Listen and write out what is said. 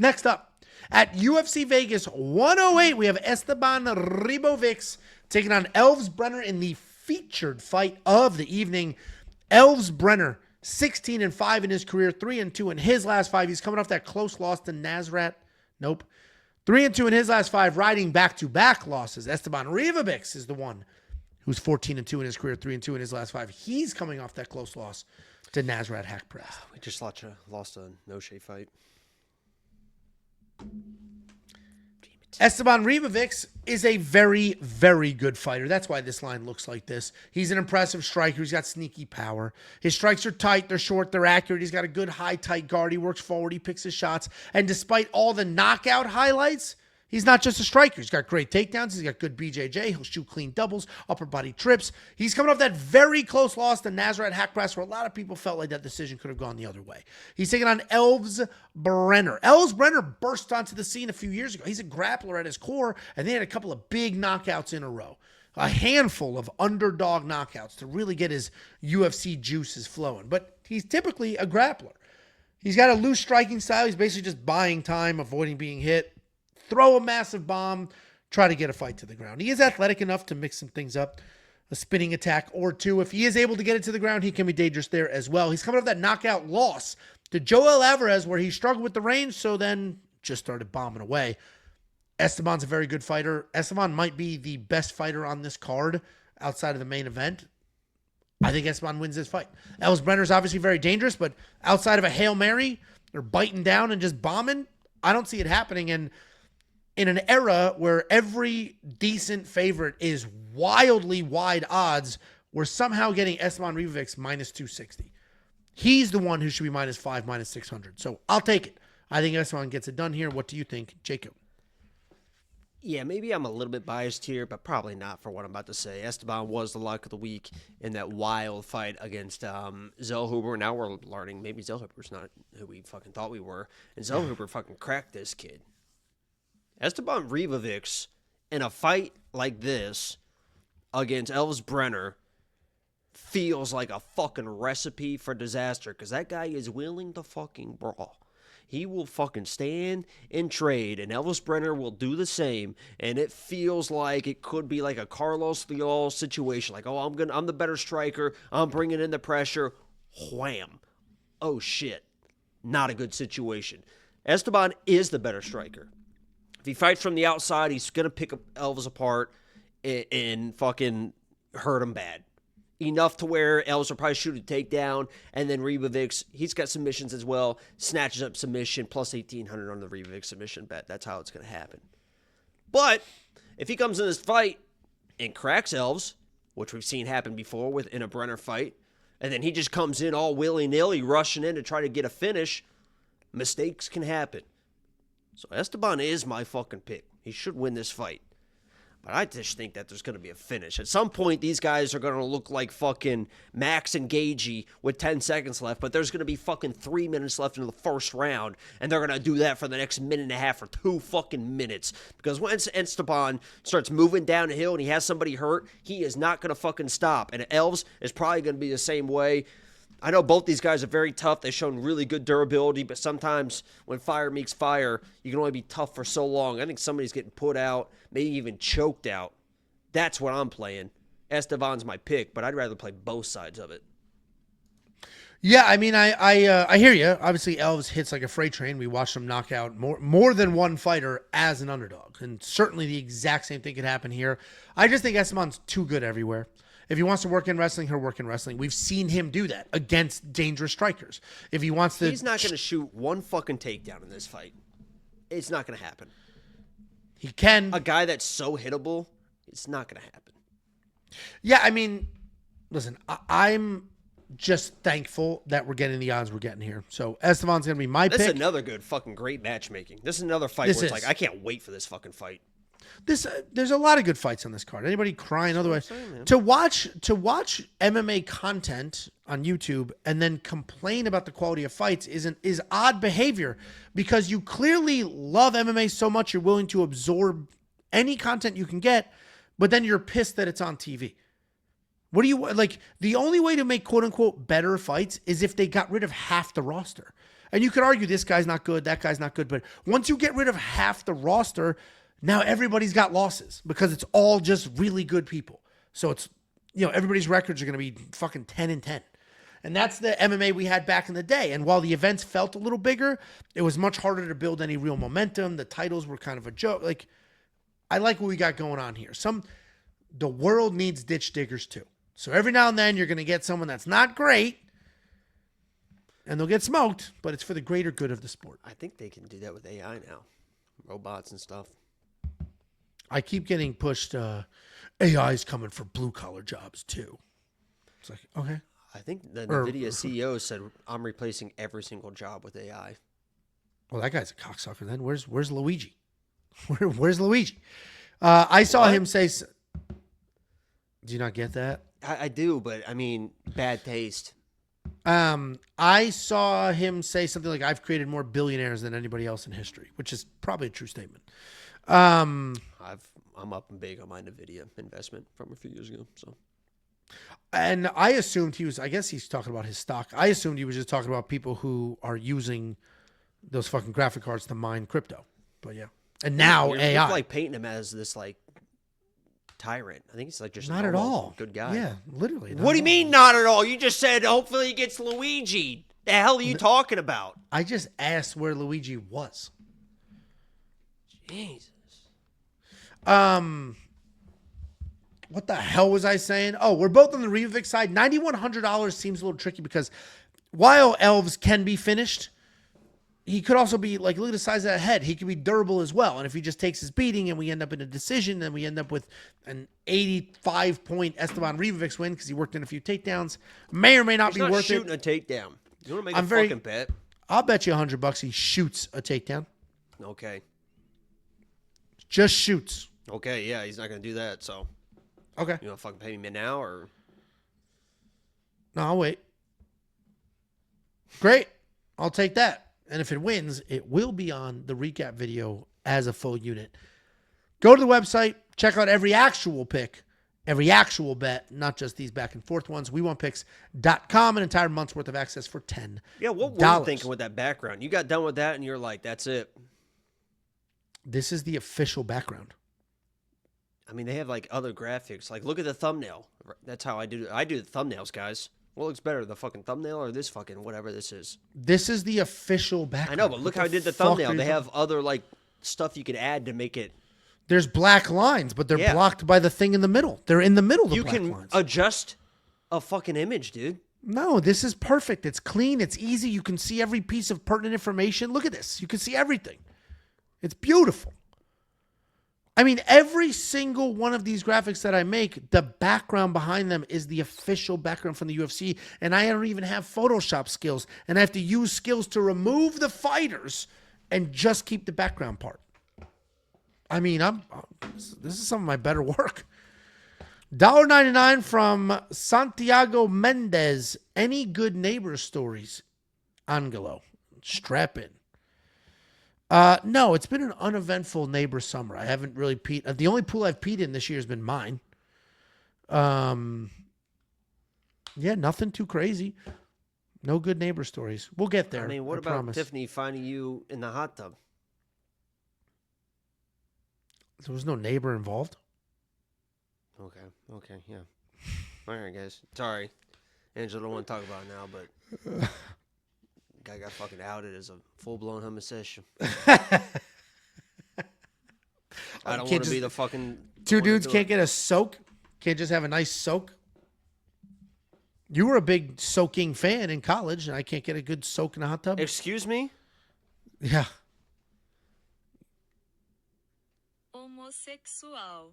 Next up, at UFC Vegas 108, we have Esteban Ribovics taking on Elves Brener in the featured fight of the evening. Elves Brener, 16-5 in his career, 3-2 in his last 5. He's coming off that close loss to Nasrat. Nope. 3-2 in his last 5, riding back-to-back losses. Esteban Ribovics is the one who's 14-2 in his career, 3-2 in his last 5. He's coming off that close loss to Nasrat Haqparast. We just lost a no-shade fight. Esteban Ribovics is a very, very good fighter. That's why this line looks like this. He's an impressive striker. He's got sneaky power. His strikes are tight. They're short. They're accurate. He's got a good high, tight guard. He works forward. He picks his shots. And despite all the knockout highlights, he's not just a striker. He's got great takedowns. He's got good BJJ. He'll shoot clean doubles, upper body trips. He's coming off that very close loss to Nasrat Haqparast, where a lot of people felt like that decision could have gone the other way. He's taking on Elves Brener. Elves Brener burst onto the scene a few years ago. He's a grappler at his core, and they had a couple of big knockouts in a row. A handful of underdog knockouts to really get his UFC juices flowing. But he's typically a grappler. He's got a loose striking style. He's basically just buying time, avoiding being hit. Throw a massive bomb, try to get a fight to the ground. He is athletic enough to mix some things up, a spinning attack or two. If he is able to get it to the ground, he can be dangerous there as well. He's coming off that knockout loss to Joel Alvarez, where he struggled with the range, so then just started bombing away. Esteban's a very good fighter. Esteban might be the best fighter on this card outside of the main event. I think Esteban wins this fight. Elves Brener is obviously very dangerous, but outside of a Hail Mary or biting down and just bombing, I don't see it happening. And in an era where every decent favorite is wildly wide odds, we're somehow getting Esteban Ribovics minus 260. He's the one who should be minus 5, minus 600. So I'll take it. I think Esteban gets it done here. What do you think, Jacob? Yeah, maybe I'm a little bit biased here, but probably not for what I'm about to say. Esteban was the lock of the week in that wild fight against Zellhuber. Now we're learning maybe Zellhuber's not who we fucking thought we were. And Zellhuber fucking cracked this kid. Esteban Ribovics in a fight like this against Elves Brener feels like a fucking recipe for disaster because that guy is willing to fucking brawl. He will fucking stand and trade, and Elves Brener will do the same, and it feels like it could be like a Carlos Leal situation. Like, oh, I'm the better striker. I'm bringing in the pressure. Wham. Oh, shit. Not a good situation. Esteban is the better striker. If he fights from the outside, he's going to pick Elves apart and fucking hurt him bad. Enough to where Elves will probably shoot a takedown, and then Ribovics, he's got submissions as well, snatches up submission, plus 1,800 on the Ribovics submission bet. That's how it's going to happen. But if he comes in this fight and cracks Elves, which we've seen happen before in a Brener fight, and then he just comes in all willy-nilly, rushing in to try to get a finish, mistakes can happen. So Esteban is my fucking pick. He should win this fight. But I just think that there's going to be a finish. At some point, these guys are going to look like fucking Max and Gagey with 10 seconds left, but there's going to be fucking 3 minutes left in the first round, and they're going to do that for the next minute and a half or 2 fucking minutes. Because once Esteban starts moving down the hill and he has somebody hurt, he is not going to fucking stop. And Elves is probably going to be the same way. I know both these guys are very tough. They've shown really good durability, but sometimes when fire meets fire, you can only be tough for so long. I think somebody's getting put out, maybe even choked out. That's what I'm playing. Esteban's my pick, but I'd rather play both sides of it. Yeah, I mean, I hear you. Obviously, Elves hits like a freight train. We watched him knock out more than one fighter as an underdog, and certainly the exact same thing could happen here. I just think Esteban's too good everywhere. If he wants to work in wrestling, he'll work in wrestling. We've seen him do that against dangerous strikers. If he wants to... He's not going to shoot one fucking takedown in this fight. It's not going to happen. He can. A guy that's so hittable, it's not going to happen. Yeah, I mean, listen, I'm just thankful that we're getting the odds we're getting here. So Esteban's going to be my pick. This is another good fucking great matchmaking. This is another fight where it's like, I can't wait for this fucking fight. There's a lot of good fights on this card. Anybody crying otherwise? To watch MMA content on YouTube and then complain about the quality of fights is odd behavior, because you clearly love MMA so much you're willing to absorb any content you can get, but then you're pissed that it's on TV. What do you like? The only way to make quote unquote better fights is if they got rid of half the roster. And you could argue this guy's not good, that guy's not good. But once you get rid of half the roster, now everybody's got losses because it's all just really good people. So it's, everybody's records are going to be fucking 10-10. And that's the MMA we had back in the day. And while the events felt a little bigger, it was much harder to build any real momentum. The titles were kind of a joke. Like, I like what we got going on here. The world needs ditch diggers too. So every now and then you're going to get someone that's not great and they'll get smoked, but it's for the greater good of the sport. I think they can do that with AI now. Robots and stuff. I keep getting pushed. AI's coming for blue collar jobs too. It's like, okay. I think the NVIDIA CEO said, I'm replacing every single job with AI. Well, that guy's a cocksucker then. Where's Luigi? Where's Luigi? I saw him say... Do you not get that? I do, but I mean, bad taste. I saw him say something like, I've created more billionaires than anybody else in history, which is probably a true statement. I'm up and big on my NVIDIA investment from a few years ago. So, and I assumed I guess he's talking about his stock. I assumed he was just talking about people who are using those fucking graphic cards to mine crypto. But yeah. And now you're AI. Like painting him as this like tyrant. I think he's like just not at all good guy. Yeah, literally. What do you mean not at all? You just said hopefully he gets Luigi. The hell are you talking about? I just asked where Luigi was. Jesus. What the hell was I saying? Oh, we're both on the Ribovics side. $9,100 seems a little tricky because while Elves can be finished, he could also be like, look at the size of that head. He could be durable as well. And if he just takes his beating and we end up in a decision, then we end up with an 85-point Esteban Ribovics win because he worked in a few takedowns. May or may not be worth it. Shooting a takedown. You want to make a fucking bet? I'll bet you $100 he shoots a takedown. Okay. Just shoots. Okay, yeah, he's not going to do that, so. Okay. You want to fucking pay me now, or? No, I'll wait. Great. I'll take that. And if it wins, it will be on the recap video as a full unit. Go to the website. Check out every actual pick, every actual bet, not just these back and forth ones. WeWantPicks.com, an entire month's worth of access for $10. Yeah, what were you thinking with that background? You got done with that and you're like, that's it. This is the official background. I mean, they have like other graphics. Like, look at the thumbnail. That's how I do the thumbnails, guys. What looks better, the fucking thumbnail or this fucking whatever this is? This is the official background. I know, but look how I did the thumbnail. They have other like stuff you could add to make it. There's black lines, but they're blocked by the thing in the middle. They're in the middle of the black lines. You can adjust a fucking image, dude. No, this is perfect. It's clean. It's easy. You can see every piece of pertinent information. Look at this. You can see everything. It's beautiful. I mean, every single one of these graphics that I make, the background behind them is the official background from the UFC, and I don't even have Photoshop skills, and I have to use skills to remove the fighters and just keep the background part. I mean, this is some of my better work. $1.99 from Santiago Mendez. Any good neighbor stories? Angelo. Strap in. No, it's been an uneventful neighbor summer. I haven't really peed. The only pool I've peed in this year has been mine. Yeah, nothing too crazy. No good neighbor stories. We'll get there. I mean, what about Tiffany finding you in the hot tub? There was no neighbor involved. Okay, yeah. All right, guys. Sorry. Angela don't want to talk about it now, but guy got fucking outed as a full-blown homosexual. I don't want to be the fucking... Two dudes can't get a soak? Can't just have a nice soak? You were a big soaking fan in college, and I can't get a good soak in a hot tub? Excuse me? Yeah. Homosexual.